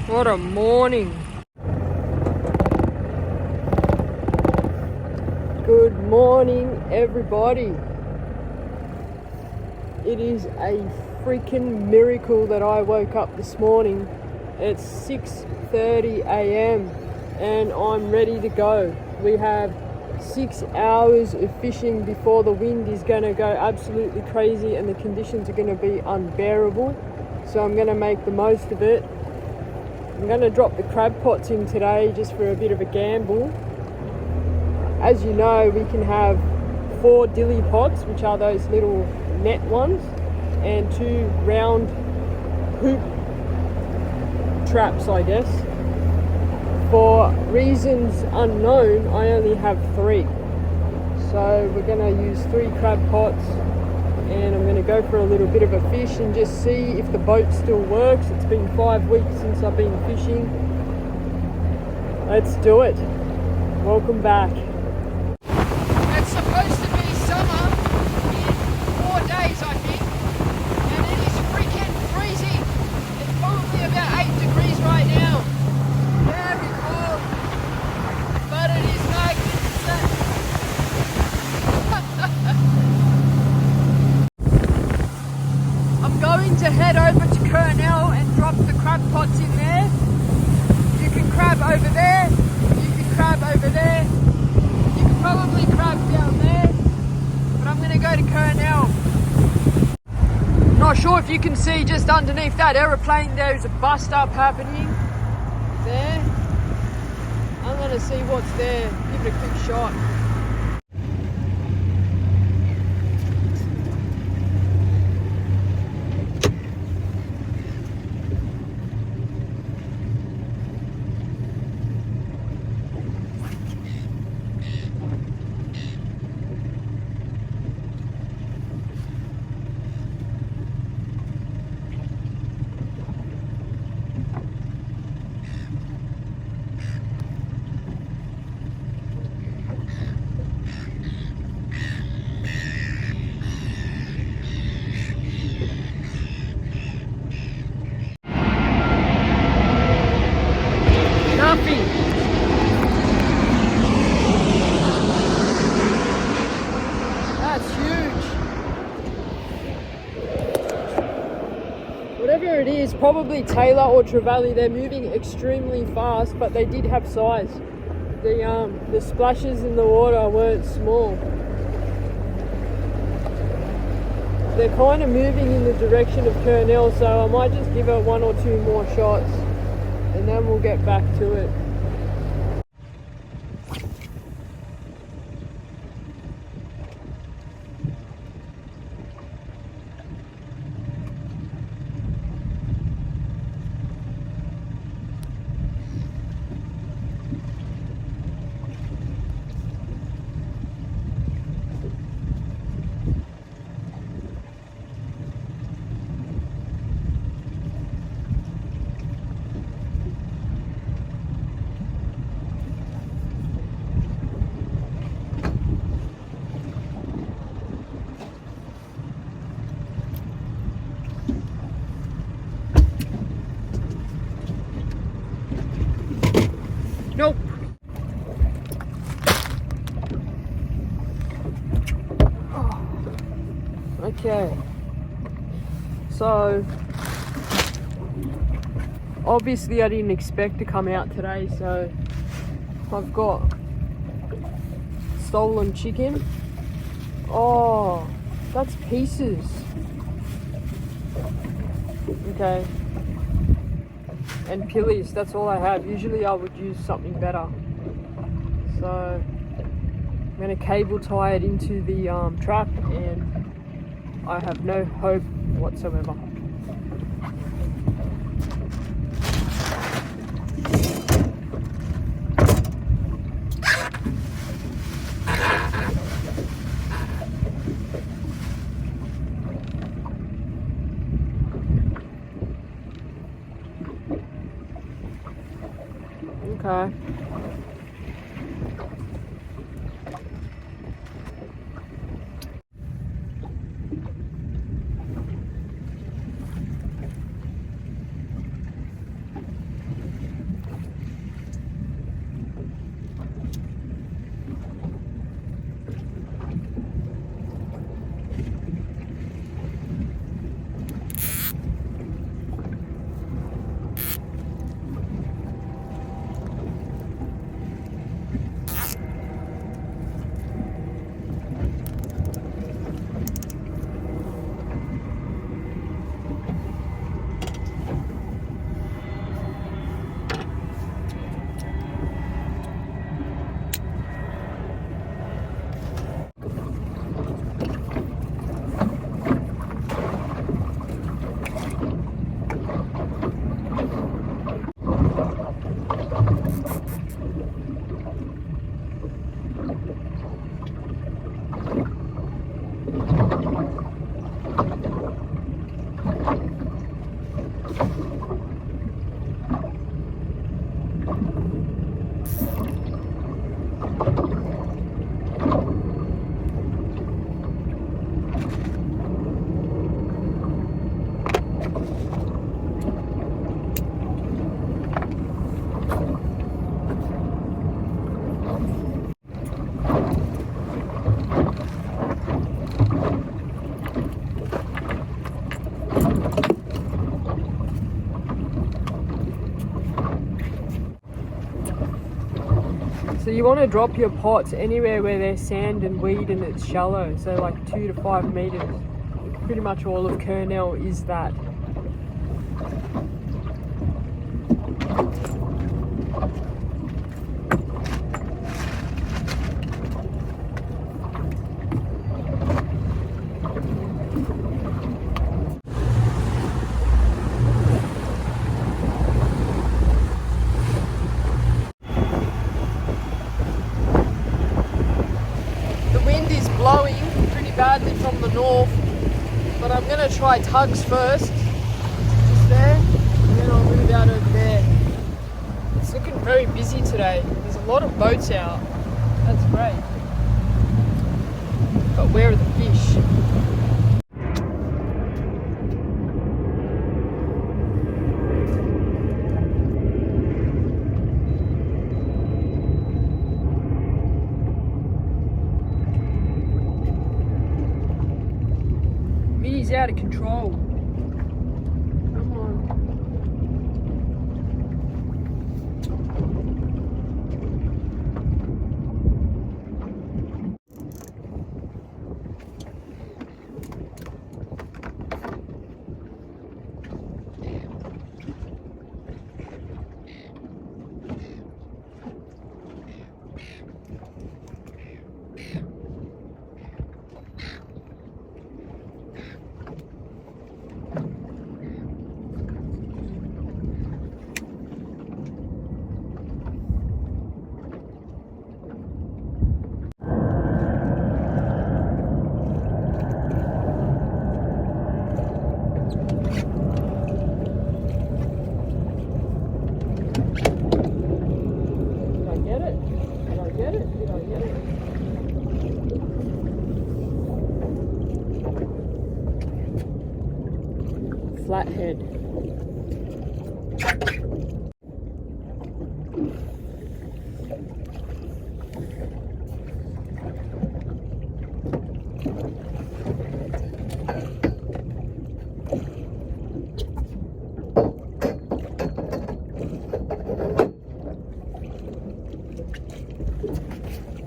What a morning. Good morning, everybody. It is a freaking miracle that I woke up this morning at 6:30 a.m. and I'm ready to go. We have 6 hours of fishing before the wind is going to go absolutely crazy and the conditions are going to be unbearable. So I'm going to make the most of it. I'm going to drop the crab pots in today just for a bit of a gamble. As you know, we can have 4 dilly pots, which are those little net ones, and 2 round hoop traps, I guess. For reasons unknown, I only have 3. So we're going to use 3 crab pots and I'm going to go for a little bit of a fish and just see if the boat still works. It's been 5 weeks since I've been fishing. Let's do it. Welcome back. It's supposed to be summer in 4 days, I think, and it is freaking freezing. It's probably about 8 degrees right now. Very cold, but it is magnificent. I'm going to head over to Kernel and drop the crab pots in there. You can crab over there, you can crab over there. Probably crab down there, but I'm going to go to Kernel. Not sure if you can see just underneath that aeroplane there's a bust up happening there. I'm going to see what's there, give it a quick shot. That's huge. Whatever it is, probably Taylor or Trevally, they're moving extremely fast, but they did have size. The splashes in the water weren't small. They're kind of moving in the direction of Kernel, so I might just give it 1 or 2 more shots and then we'll get back to it. Nope. Okay. So obviously I didn't expect to come out today, so I've got stolen chicken. Oh, that's pieces. Okay. And pillies, that's all I have. Usually I would use something better. So I'm going to cable tie it into the trap and I have no hope whatsoever. Okay. So you want to drop your pots anywhere where there's sand and weed and it's shallow, so like 2 to 5 meters. Pretty much all of Kernell is that. Blowing pretty badly from the north, but I'm going to try tugs first, just there, and then I'll move out over there. It's looking very busy today. There's a lot of boats out. That's great. But where are the fish? He's out of control. Come on. Flathead.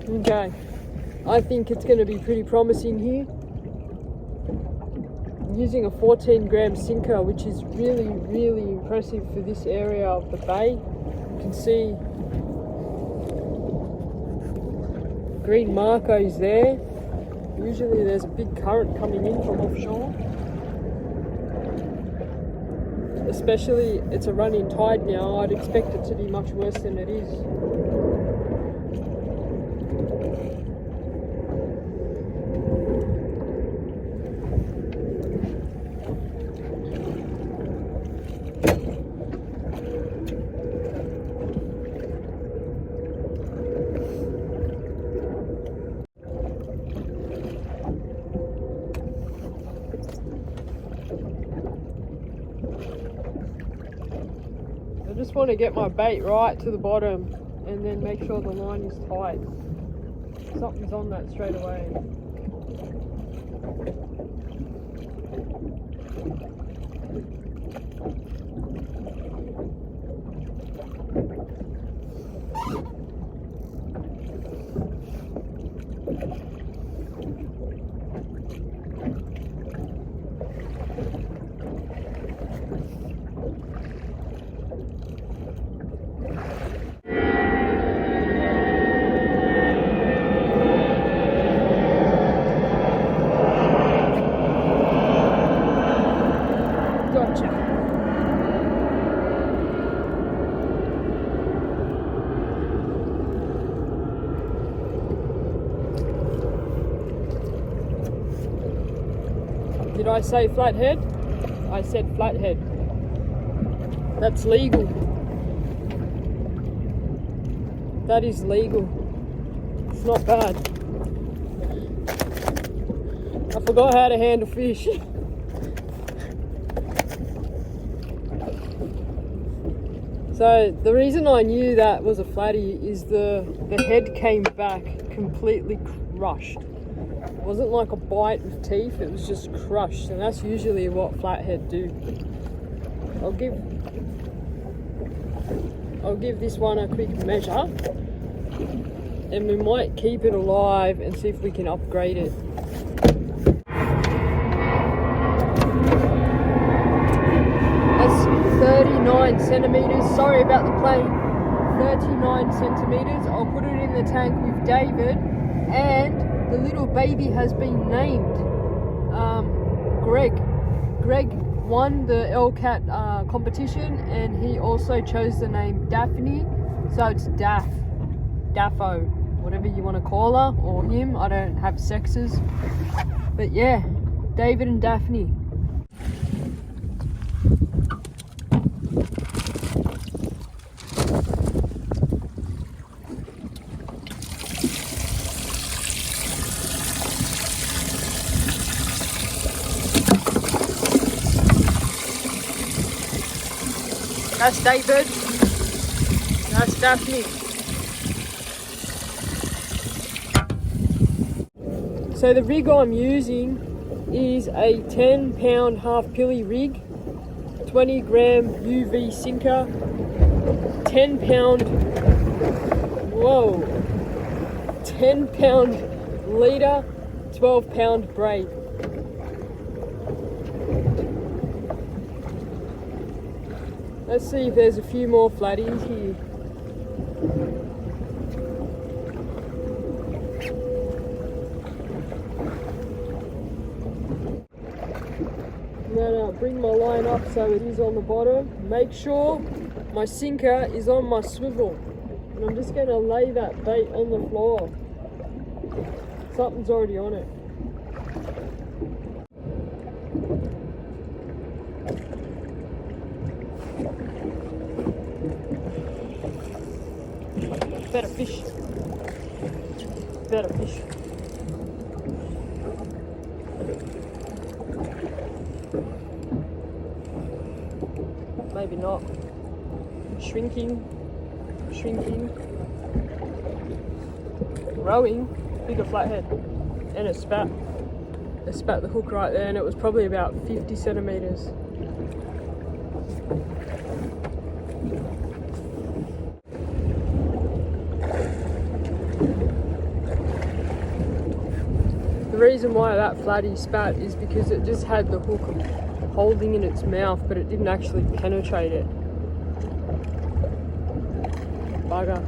Okay, I think it's going to be pretty promising here. I'm using a 14-gram sinker, which is really, really impressive for this area of the bay. You can see green marcos there. Usually there's a big current coming in from offshore. Especially it's a running tide now. I'd expect it to be much worse than it is. I just want to get my bait right to the bottom and then make sure the line is tight. Something's on that straight away. Did I say flathead? I said flathead. That's legal. That is legal. It's not bad. I forgot how to handle fish. So the reason I knew that was a flatty is the head came back completely crushed. It wasn't like a bite with teeth, it was just crushed, and that's usually what flathead do. I'll give this one a quick measure, and we might keep it alive and see if we can upgrade it. That's 39 centimeters. Sorry about the plane. 39 centimeters. I'll put it in the tank with David, and the little baby has been named Greg. Greg won the LCAT competition, and he also chose the name Daphne, so it's Daffo, whatever you want to call her or him. I don't have sexes, but yeah, David and Daphne. That's David. That's Daphne. So the rig I'm using is a 10-pound half-pilly rig, 20-gram UV sinker, 10-pound, 10-pound leader, 12-pound braid. Let's see if there's a few more flatties here. I'm gonna bring my line up so it is on the bottom. Make sure my sinker is on my swivel. And I'm just gonna lay that bait on the floor. Something's already on it. Better fish. Better fish. Maybe not. Shrinking. Rowing. Bigger flathead. And it spat. It spat the hook right there, and it was probably about 50 centimeters. The reason why that flatty spat is because it just had the hook holding in its mouth, but it didn't actually penetrate it. Bugger.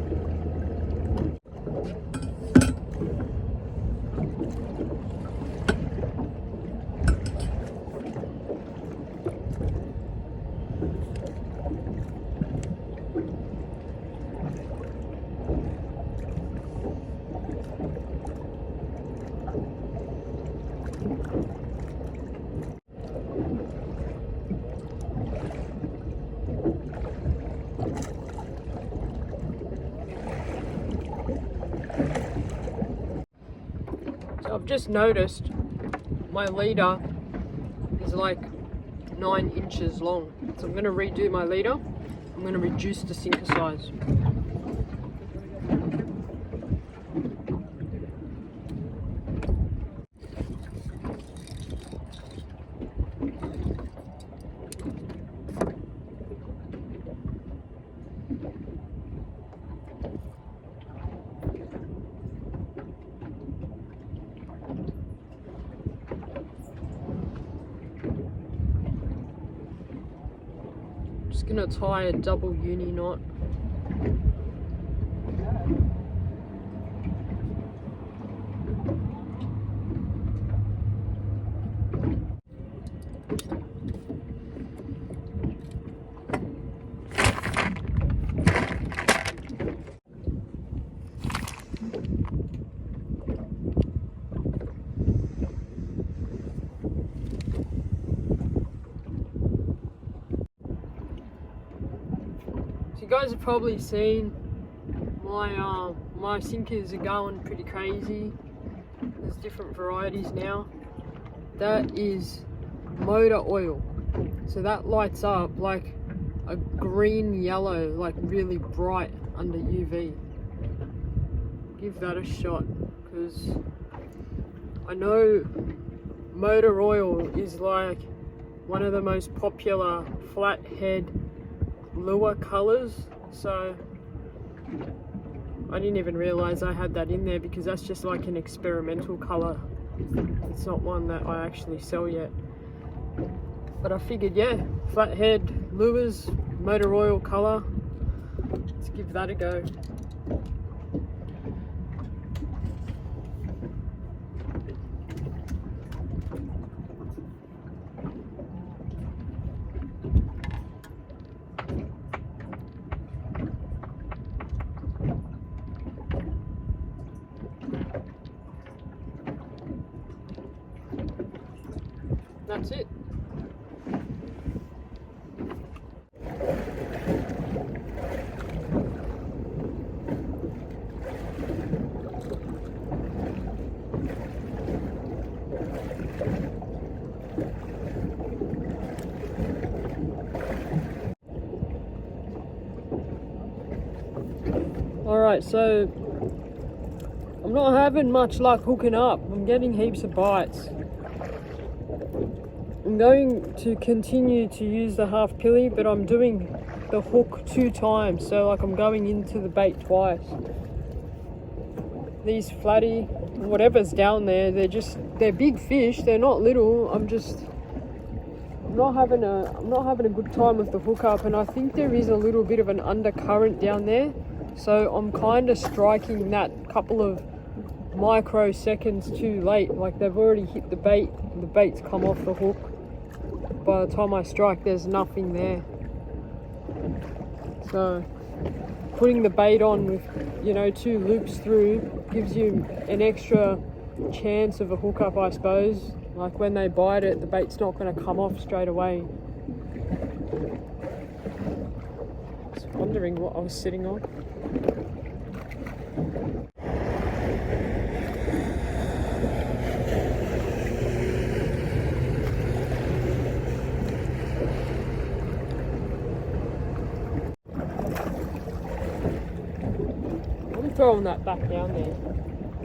I've just noticed my leader is like 9 inches long. So I'm going to redo my leader. I'm going to reduce the sinker size. Just gonna tie a double uni knot. you guys have probably seen my sinkers are going pretty crazy. There's different varieties now. That is motor oil. So that lights up like a green yellow, like really bright under UV. Give that a shot, because I know motor oil is like one of the most popular flathead lure colors. So I didn't even realize I had that in there, because that's just like an experimental color. It's not one that I actually sell yet. But I figured, yeah, flathead lures, motor oil color. Let's give that a go. That's it. Alright, so I'm not having much luck hooking up. I'm getting heaps of bites. I'm going to continue to use the half pilly, but I'm doing the hook 2 times, so like I'm going into the bait twice. These flatty, whatever's down there, they're big fish, they're not little. I'm not having a good time with the hookup, and I think there is a little bit of an undercurrent down there, so I'm kind of striking that couple of microseconds too late. Like they've already hit the bait and the bait's come off the hook. By the time I strike, there's nothing there. So putting the bait on with 2 loops through gives you an extra chance of a hookup, I suppose. Like when they bite it, the bait's not going to come off straight away. I was wondering what I was sitting on. Throwing that back down there.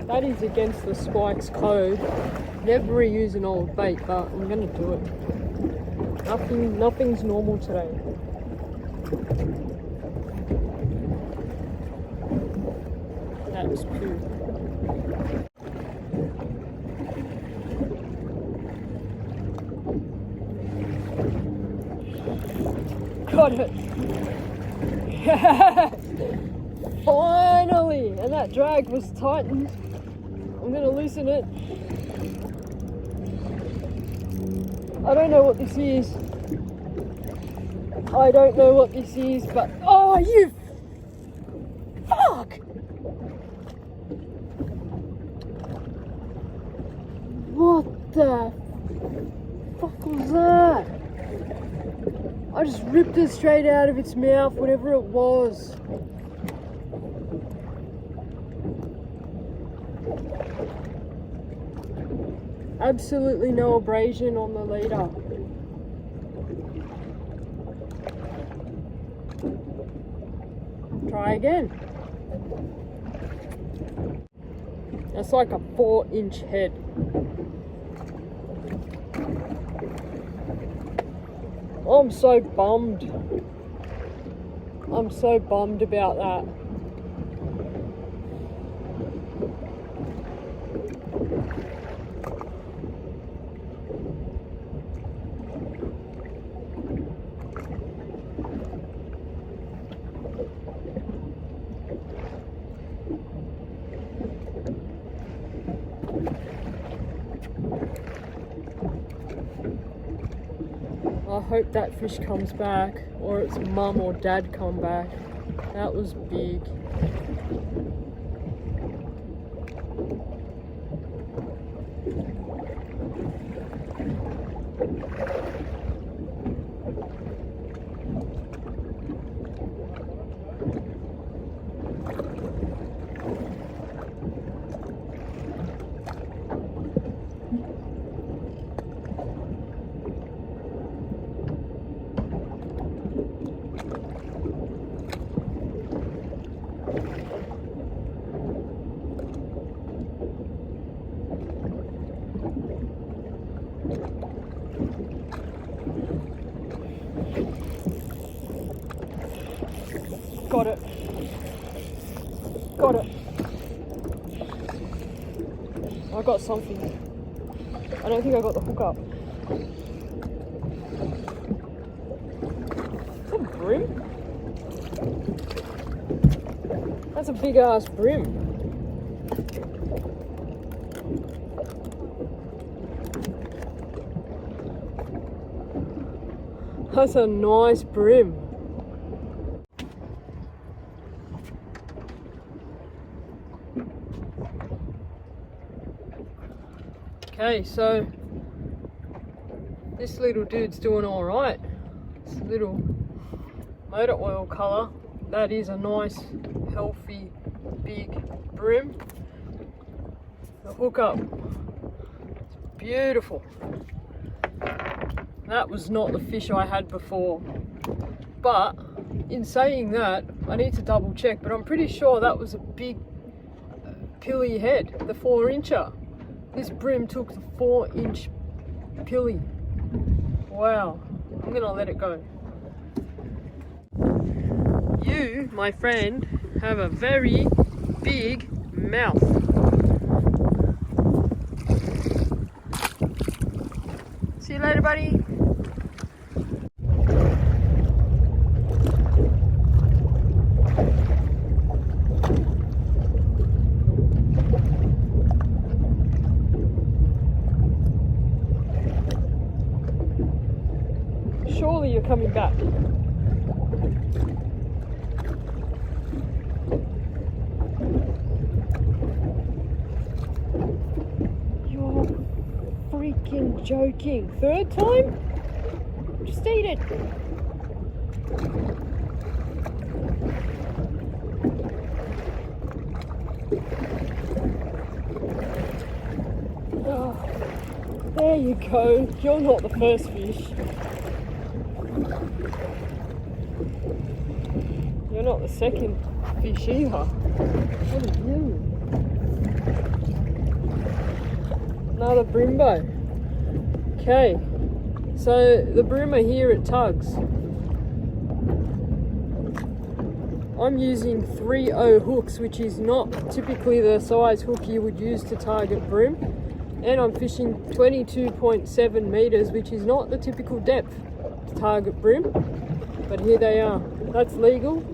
That is against the Spikes code. Never reuse an old bait, but I'm gonna do it. Nothing's normal today. That was cool. Got it. Finally! And that drag was tightened. I'm gonna loosen it. I don't know what this is. But oh, you fuck! What the fuck was that? I just ripped it straight out of its mouth, whatever it was. Absolutely no abrasion on the leader. Try again. That's like a 4-inch head. I'm so bummed. I'm so bummed about that. I hope that fish comes back, or its mum or dad come back. That was big. Got it. Got it. I got something. I don't think I got the hook up. Is that a brim? That's a big ass brim. That's a nice brim. Okay, so this little dude's doing all right. This little motor oil colour, that is a nice, healthy, big brim. The hookup, it's beautiful. That was not the fish I had before. But in saying that, I need to double check, but I'm pretty sure that was a big pilly head, the 4-incher. This brim took the 4-inch pilly. Wow, I'm gonna let it go. You, my friend, have a very big mouth. See you later, buddy. Surely you're coming back. You're freaking joking. Third time? Just eat it. Oh, there you go. You're not the first fish. You're not the second fish either. What are you? Another brimbo. Okay, so the brim are here at Tugs. I'm using 3.0 hooks, which is not typically the size hook you would use to target brim. And I'm fishing 22.7 meters, which is not the typical depth to target brim. But here they are. That's legal.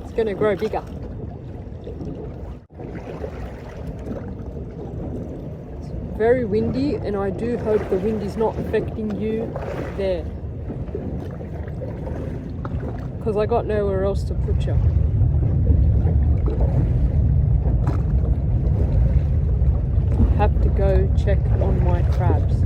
It's going to grow bigger. It's very windy, and I do hope the wind is not affecting you there, because I got nowhere else to put you. I have to go check on my crabs.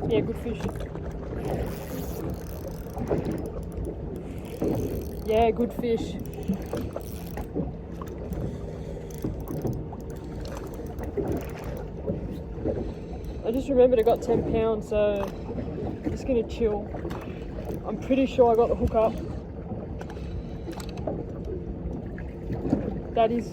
Yeah, good fish. Yeah, good fish. I just remembered I got 10 pounds, so I'm just gonna chill. I'm pretty sure I got the hook up. That is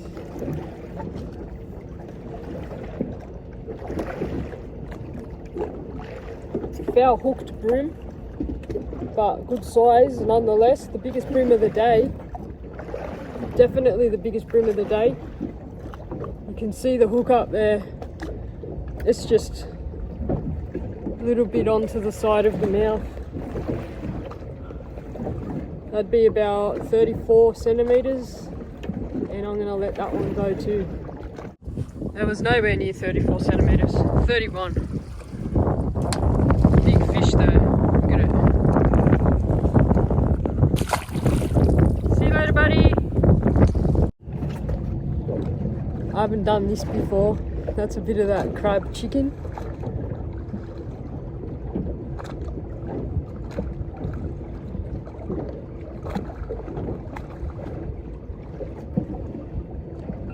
foul hooked brim, but good size nonetheless. The biggest brim of the day. Definitely the biggest brim of the day. You can see the hook up there. It's just a little bit onto the side of the mouth. That'd be about 34 centimeters, and I'm gonna let that one go too. That was nowhere near 34 centimeters, 31. Big fish though, look at it. See you later, buddy. I haven't done this before. That's a bit of that crab chicken.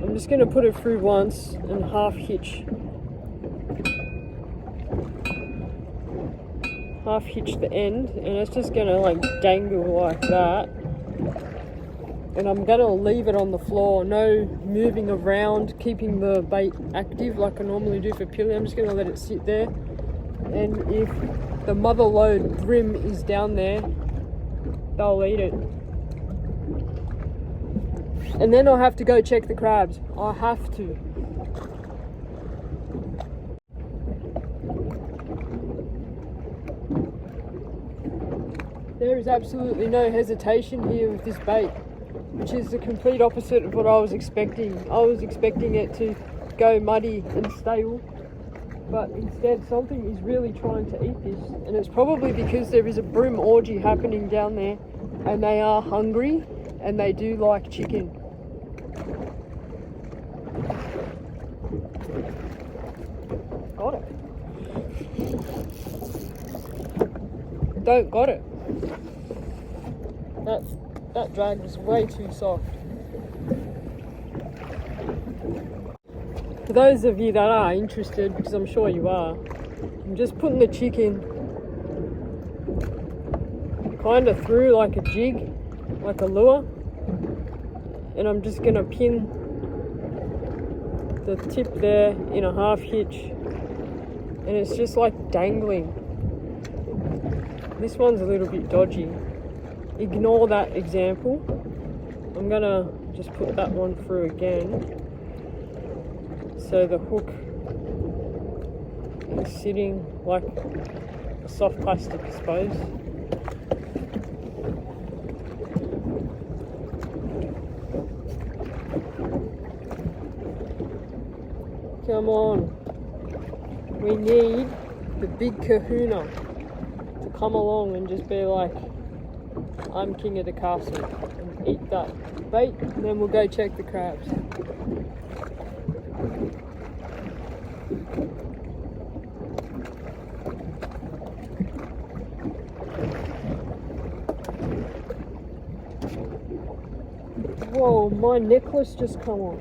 I'm just going to put it through once and half hitch. half hitch the end, and it's just gonna like dangle like that. And I'm gonna leave it on the floor, no moving around, keeping the bait active like I normally do for pilly. I'm just gonna let it sit there, and if the mother lode brim is down there, they'll eat it. And then I'll have to go check the crabs. I have to. There is absolutely no hesitation here with this bait, which is the complete opposite of what I was expecting. I was expecting it to go muddy and stale, but instead something is really trying to eat this, and it's probably because there is a brim orgy happening down there, and they are hungry and they do like chicken. Got it. Don't got it. That drag was way too soft. For those of you that are interested, because I'm sure you are, I'm just putting the chicken kind of through like a jig, like a lure, and I'm just gonna pin the tip there in a half hitch, and it's just like dangling. This one's a little bit dodgy. Ignore that example. I'm gonna just put that one through again, so the hook is sitting like a soft plastic, I suppose. Come on. We need the big kahuna to come along and just be like, I'm king of the castle, and eat that bait, and then we'll go check the crabs. Whoa, my necklace just come off.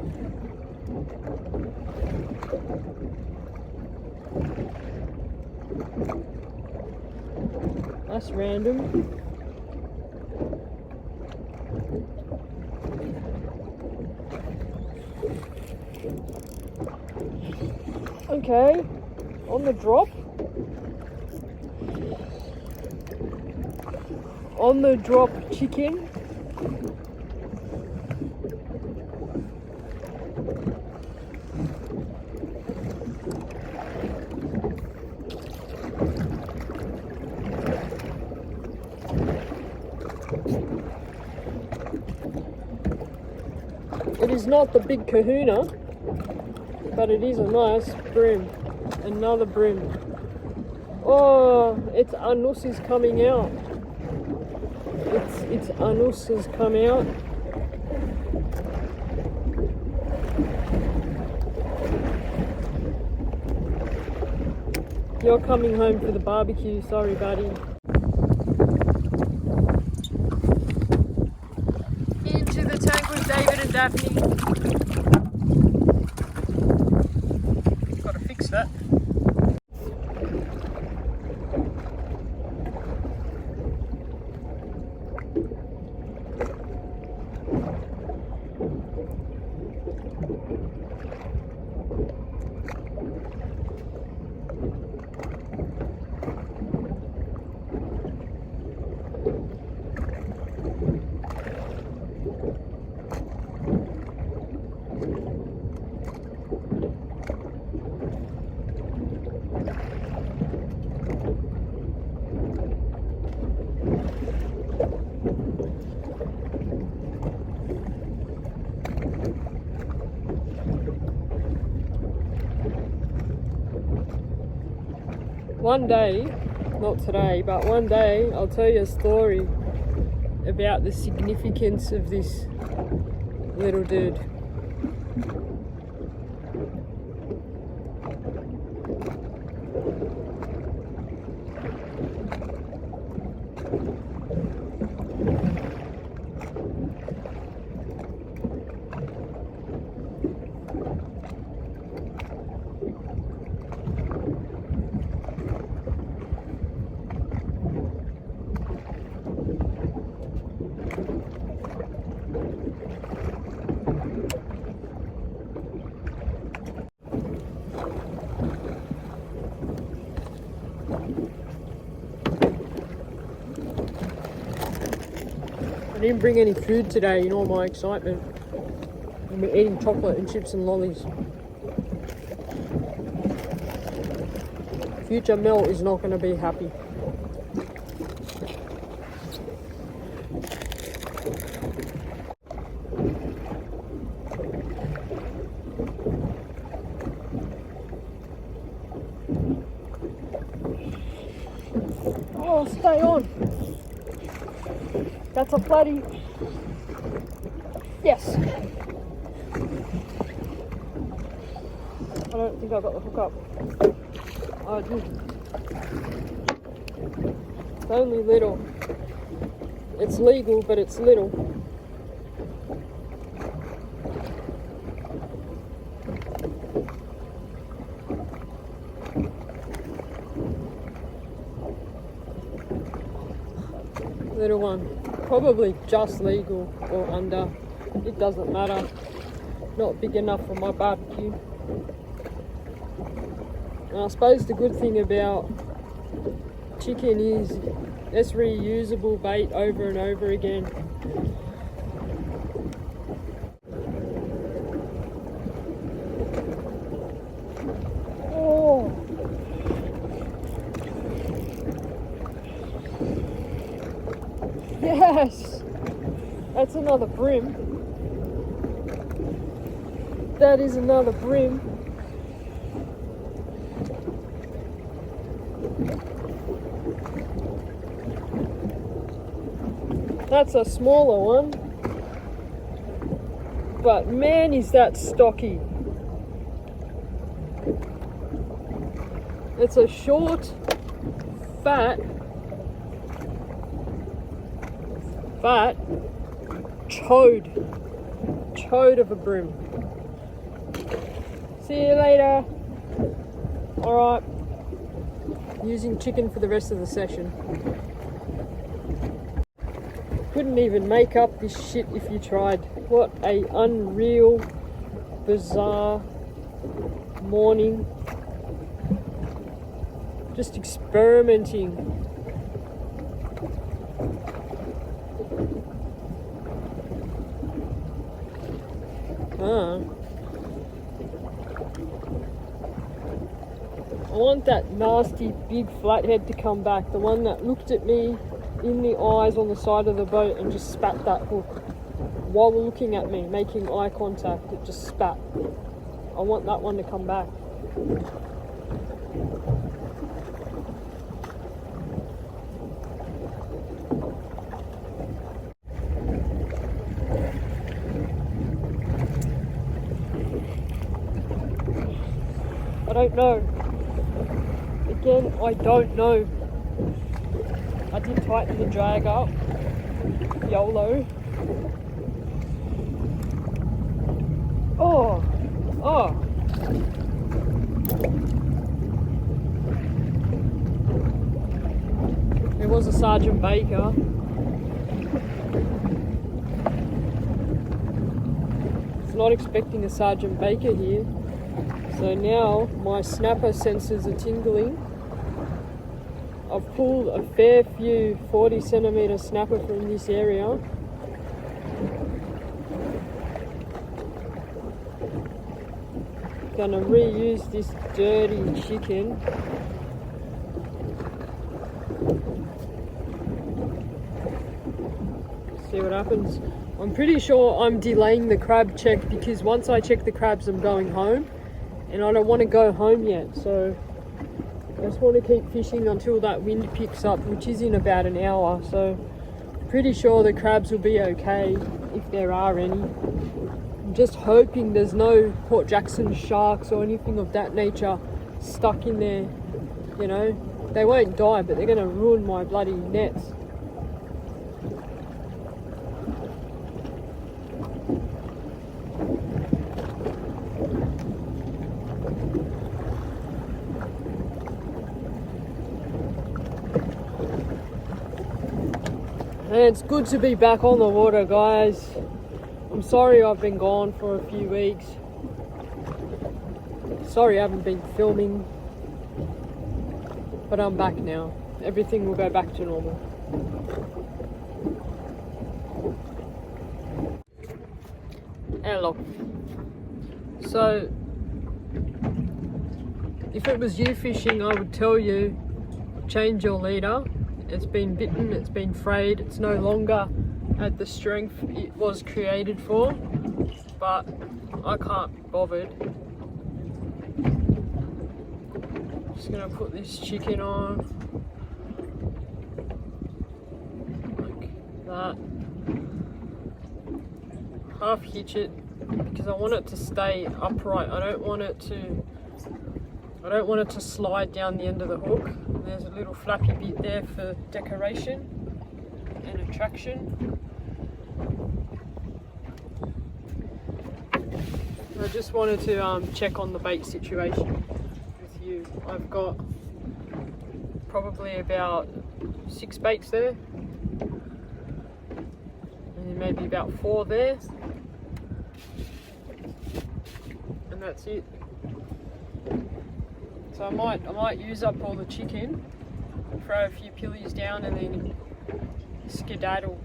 That's random. Okay, on the drop. On the drop chicken. It is not the big kahuna, but it is a nice brim. Another brim. Oh, its anus is coming out. Its anus has come out. You're coming home for the barbecue, sorry buddy. Into the tank with David and Daphne. Gotta fix that. One day, not today, but one day I'll tell you a story about the significance of this little dude. didn't bring any food today in all my excitement. And we're eating chocolate and chips and lollies. Future Mel is not going to be happy. Oh, stay on. That's a bloody... Yes. I don't think I got the hook up. I did. It's only little. It's legal, but it's little. Little one. Probably just legal or under. It doesn't matter. Not big enough for my barbecue. And I suppose the good thing about chicken is it's reusable bait over and over again. Oh. Yes! That's another brim. That is another brim. That's a smaller one, but man, is that stocky. It's a short, fat, chode of a brim. See you later. Alright, using chicken for the rest of the session. Couldn't even make up this shit if you tried. What a unreal, bizarre morning. Just experimenting. I want that nasty big flathead to come back. The one that looked at me in the eyes on the side of the boat and just spat that hook while looking at me, making eye contact. It just spat. I want that one to come back. I don't know. Again, I don't know. I did tighten the drag up. YOLO. Oh. There was a Sergeant Baker. I was not expecting a Sergeant Baker here. So now my snapper sensors are tingling. I've pulled a fair few 40 centimeter snapper from this area. Gonna reuse this dirty chicken. See what happens. I'm pretty sure I'm delaying the crab check because once I check the crabs I'm going home. And I don't want to go home yet, so I just want to keep fishing until that wind picks up, which is in about an hour. So pretty sure the crabs will be okay, if there are any. I'm just hoping there's no Port Jackson sharks or anything of that nature stuck in there. You know, they won't die, but they're going to ruin my bloody nets. And it's good to be back on the water, guys. I'm sorry I've been gone for a few weeks. Sorry I haven't been filming. But I'm back now. Everything will go back to normal. Hello. So, if it was you fishing, I would tell you, change your leader. It's been bitten, it's been frayed, it's no longer at the strength it was created for, but I can't be bothered. Just gonna put this chicken on, like that. Half hitch it, because I want it to stay upright. I don't want it to slide down the end of the hook. There's a little flappy bit there for decoration and attraction. I just wanted to check on the bait situation with you. I've got probably about 6 baits there, and maybe about 4 there, and that's it. So I might use up all the chicken, throw a few pillies down, and then skedaddle.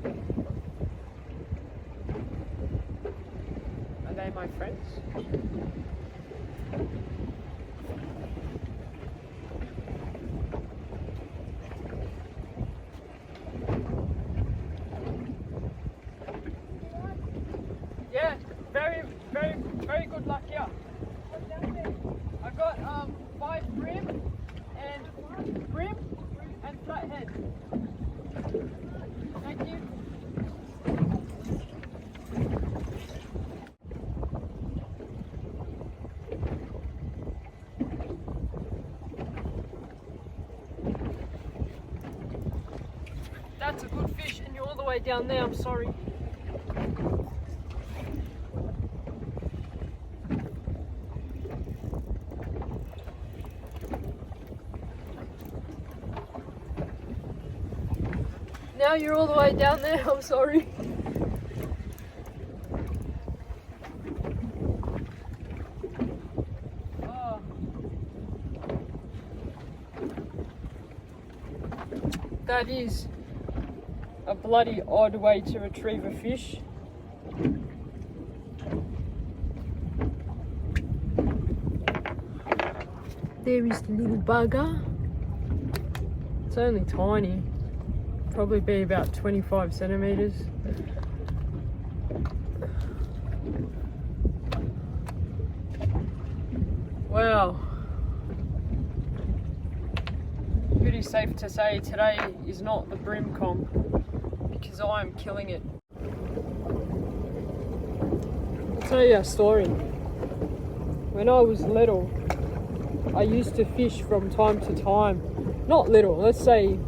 Are they my friends? Yeah, very good luck here. I got 5 brim and flathead. Thank you. That's a good fish, and you're all the way down there. I'm sorry. Now you're all the way down there, I'm sorry. Oh. That is a bloody odd way to retrieve a fish. There is the little bugger. It's only tiny. Probably be about 25 centimeters. Wow. Pretty safe to say today is not the brim comp, because I am killing it. I'll tell you a story. When I was little, I used to fish from time to time. Not little, let's say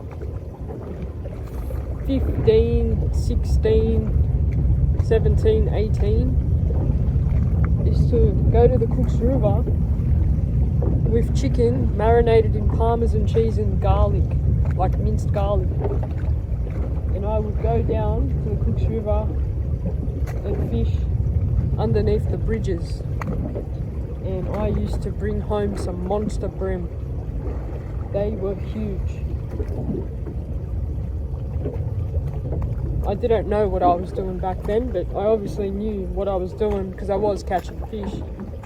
15, 16, 17, 18, is to go to the Cooks River with chicken marinated in Parmesan cheese and garlic, like minced garlic. And I would go down to the Cooks River and fish underneath the bridges. And I used to bring home some monster brim. They were huge. I didn't know what I was doing back then, but I obviously knew what I was doing because I was catching fish.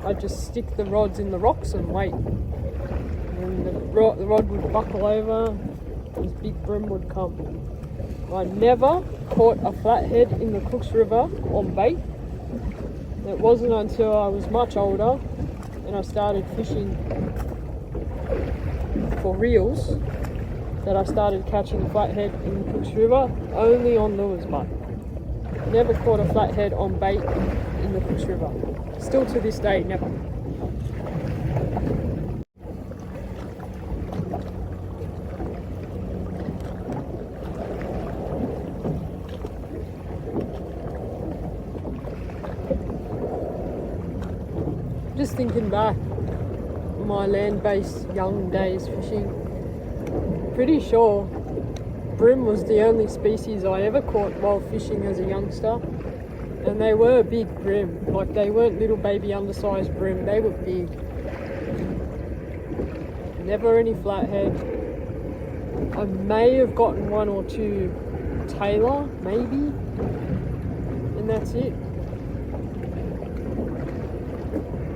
I'd just stick the rods in the rocks and wait. And the rod would buckle over, this big brim would come. I never caught a flathead in the Cooks River on bait. It wasn't until I was much older and I started fishing for reels that I started catching flathead in the Cooks River, only on lures, but never caught a flathead on bait in the Cooks River. Still to this day, never. Just thinking back, my land-based young days fishing, pretty sure brim was the only species I ever caught while fishing as a youngster, and they were big brim. Like, they weren't little baby undersized brim, they were big. Never any flathead. I may have gotten 1 or 2 Taylor, maybe, and that's it.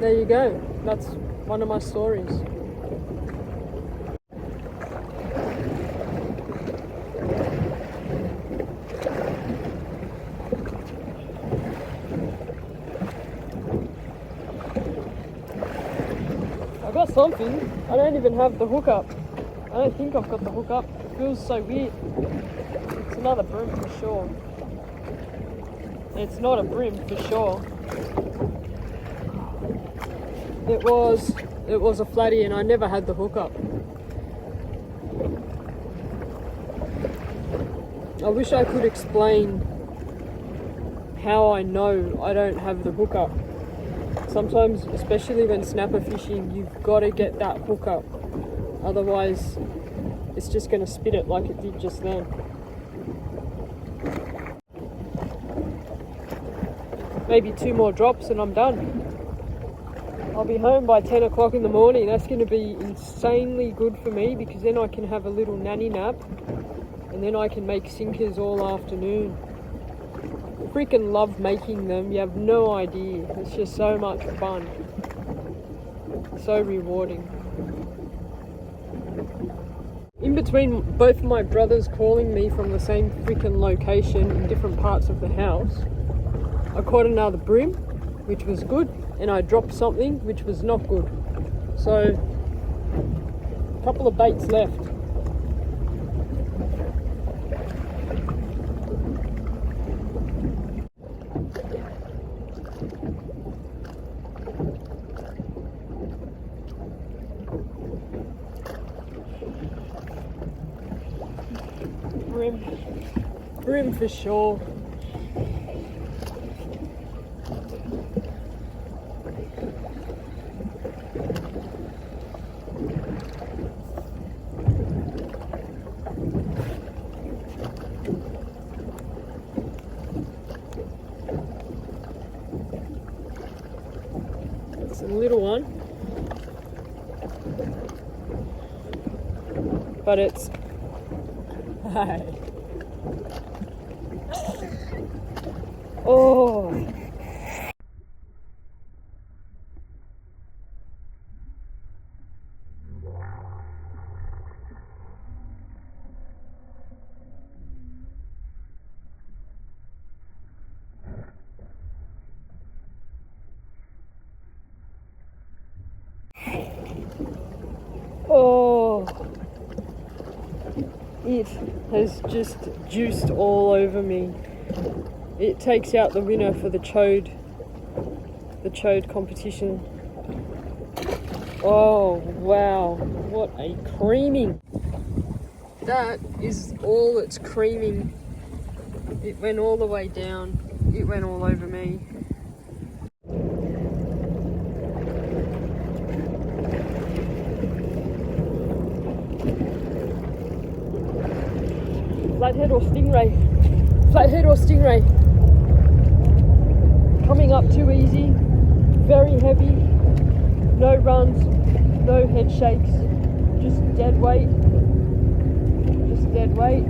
there you go. That's one of my stories. I got something. I don't even have the hook up. I don't think I've got the hook up. It feels so weird. It's another brim for sure. It's not a brim for sure. It was a flatty and I never had the hook up. I wish I could explain how I know I don't have the hook up. Sometimes, especially when snapper fishing, you've got to get that hook up. Otherwise, it's just going to spit it like it did just then. Maybe 2 more drops and I'm done. I'll be home by 10 o'clock in the morning. That's going to be insanely good for me because then I can have a little nanny nap and then I can make sinkers all afternoon. I freaking love making them. You have no idea. It's just so much fun. So rewarding. In between both my brothers calling me from the same freaking location in different parts of the house, I caught another brim, which was good, and I dropped something which was not good. So, a couple of baits left. Brim for sure. It's a little one, but it's oh. Oh, it has just juiced all over me. It takes out the winner for the chode competition. Oh wow, what a creaming. That is all it's creaming. It went all the way down. It went all over me. Flathead or stingray? Flathead or stingray? Coming up too easy, very heavy, no runs, no head shakes, just dead weight, just dead weight.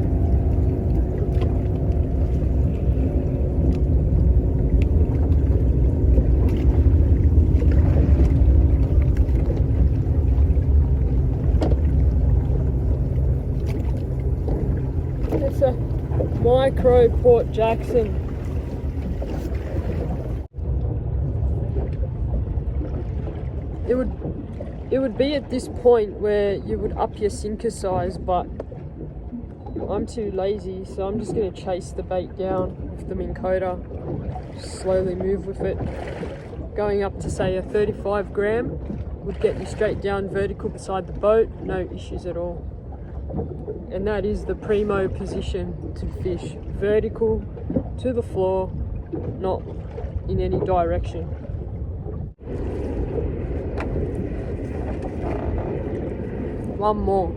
It's a micro Port Jackson. It would be at this point where you would up your sinker size, but I'm too lazy, so I'm just going to chase the bait down with the Minn Kota, slowly move with it. Going up to say a 35 gram would get you straight down vertical beside the boat, no issues at all. And that is the primo position to fish, vertical to the floor, not in any direction. One more.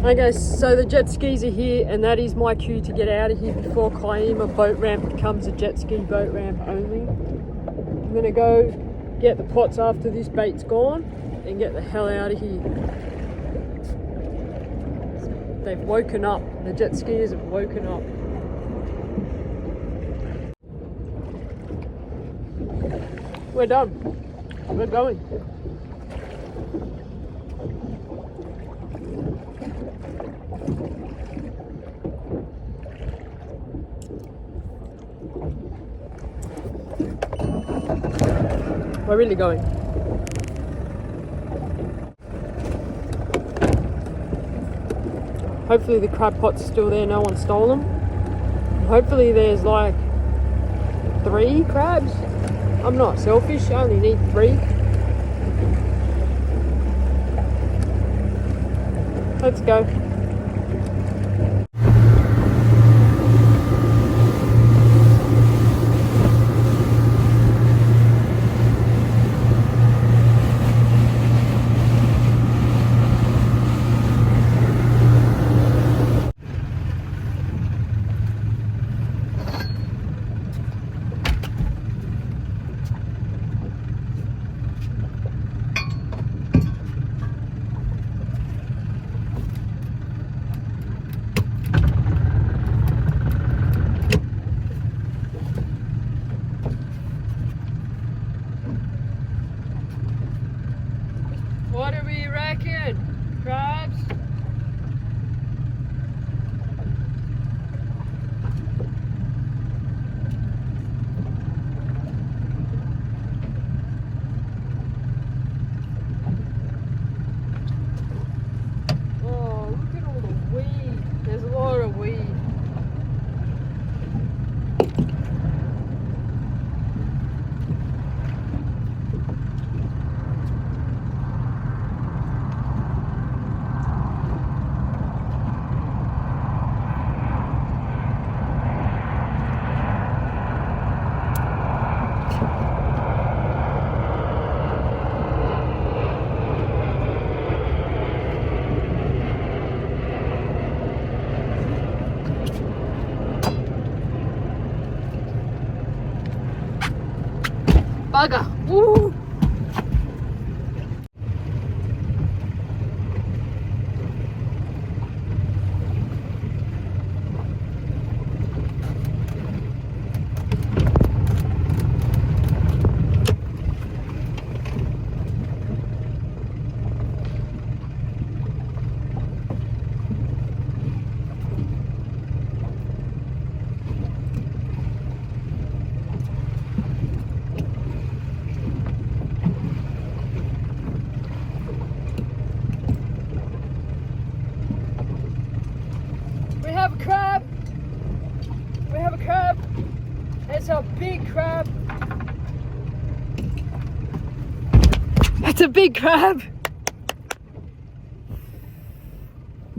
Okay, so the jet skis are here, and that is my cue to get out of here before Kaima boat ramp becomes a jet ski boat ramp only. I'm gonna go get the pots after this bait's gone and get the hell out of here. They've woken up. The jet skiers have woken up. We're done. We're going. We're really going. Hopefully the crab pot's still there, no one stole them. Hopefully there's like 3 crabs. I'm not selfish, I only need 3. Let's go. What do we reckon? Crabs? Oh, look at all the weed. There's a lot of weed. Bugger! Woo! We have a crab. We have a crab. It's a big crab. It's a big crab.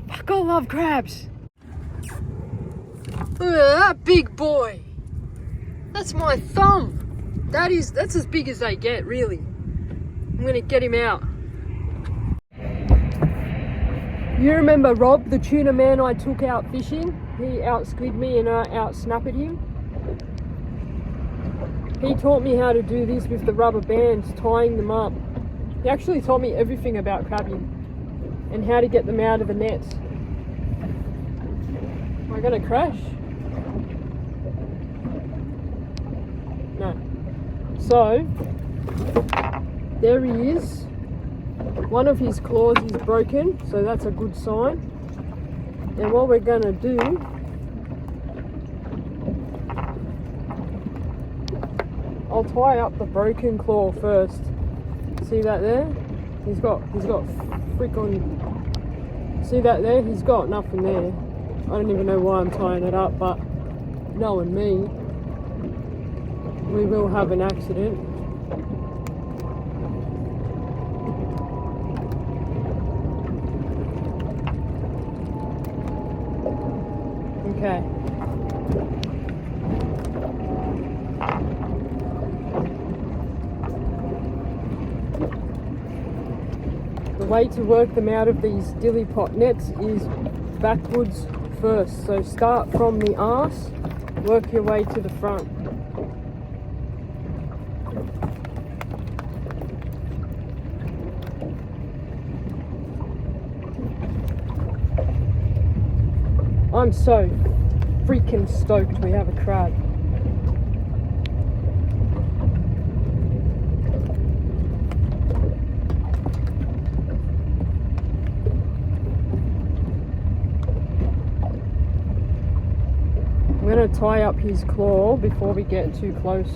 Fuck, I love crabs. Look at that big boy. That's my thumb. That's as big as they get, really. I'm gonna get him out. You remember Rob, the tuna man I took out fishing? He out-squid me and I out-snapped him. He taught me how to do this with the rubber bands, tying them up. He actually taught me everything about crabbing and how to get them out of the nets. Am I gonna crash? No. So, there he is. One of his claws is broken, so that's a good sign. And what we're gonna do, I'll tie up the broken claw first. See that there? He's got frick on. See that there? He's got nothing there. I don't even know why I'm tying it up, but knowing me, we will have an accident. Okay. The way to work them out of these dilly pot nets is backwards first. So start from the arse, work your way to the front. I'm so freaking stoked we have a crab. I'm going to tie up his claw before we get too close.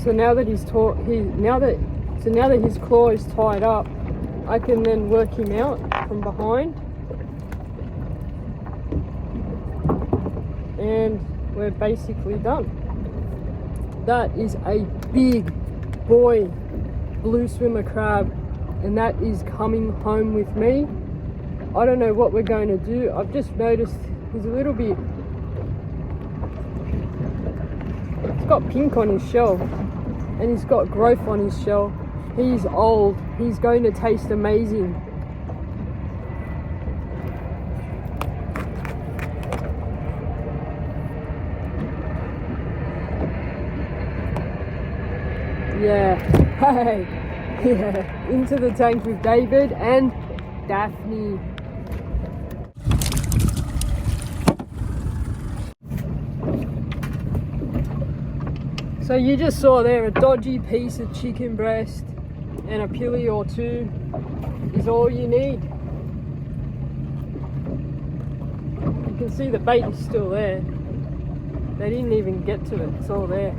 So now that his claw is tied up, I can then work him out from behind, and we're basically done. That is a big boy blue swimmer crab, and that is coming home with me. I don't know what we're going to do. I've just noticed he's a little bit, he's got pink on his shell. And he's got growth on his shell. He's old. He's going to taste amazing. Yeah. Hey. Yeah. Into the tank with David and Daphne. So you just saw there a dodgy piece of chicken breast and a pilly or two is all you need. You can see the bait is still there. They didn't even get to it, it's all there.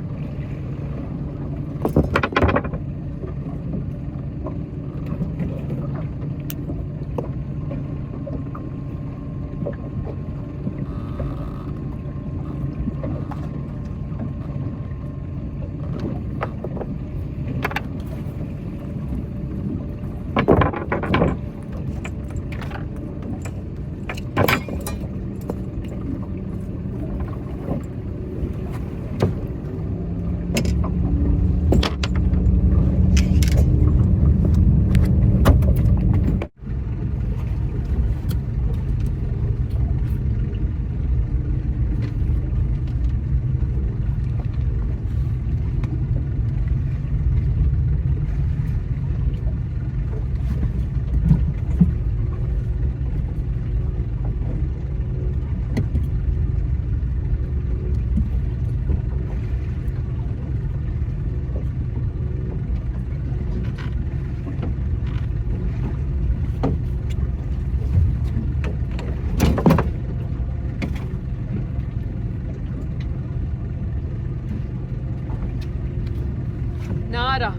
Nada.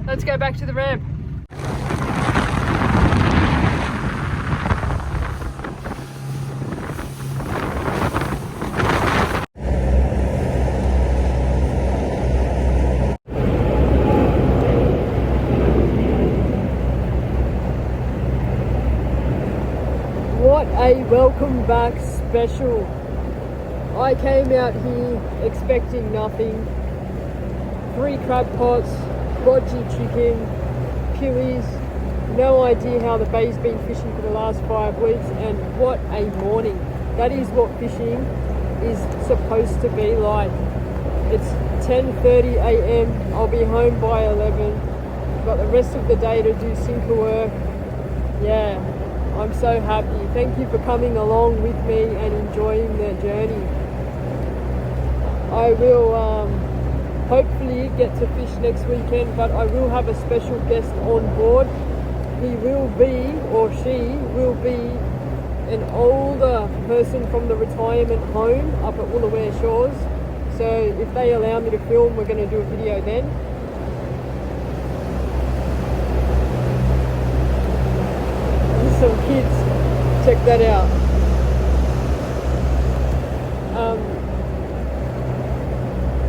Let's go back to the ramp. What a welcome back special. I came out here expecting nothing. 3 crab pots, bodgy chicken, pillies, no idea how the bay's been fishing for the last 5 weeks, and what a morning. That is what fishing is supposed to be like. It's 10:30 a.m. I'll be home by 11. Got the rest of the day to do sinker work. Yeah, I'm so happy. Thank you for coming along with me and enjoying the journey. I will hopefully get to fish next weekend, but I will have a special guest on board. He will be, or she will be, an older person from the retirement home up at Woolooware Shores. So if they allow me to film, we're going to do a video then. There's some kids. Check that out.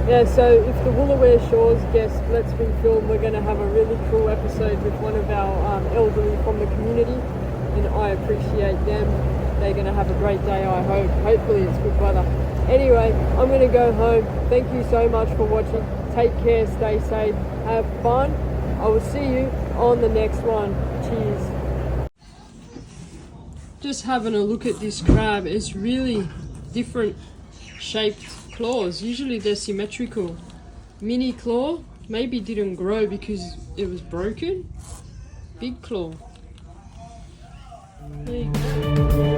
Yeah, so if the Woolooware Shores guest lets me film, we're going to have a really cool episode with one of our elderly from the community, and I appreciate them. They're going to have a great day, I hope. Hopefully it's good weather. Anyway, I'm going to go home. Thank you so much for watching. Take care, stay safe, have fun. I will see you on the next one. Cheers. Just having a look at this crab. It's really different shaped claws. Usually they're symmetrical. Mini claw, maybe didn't grow because it was broken. Big claw. There you go.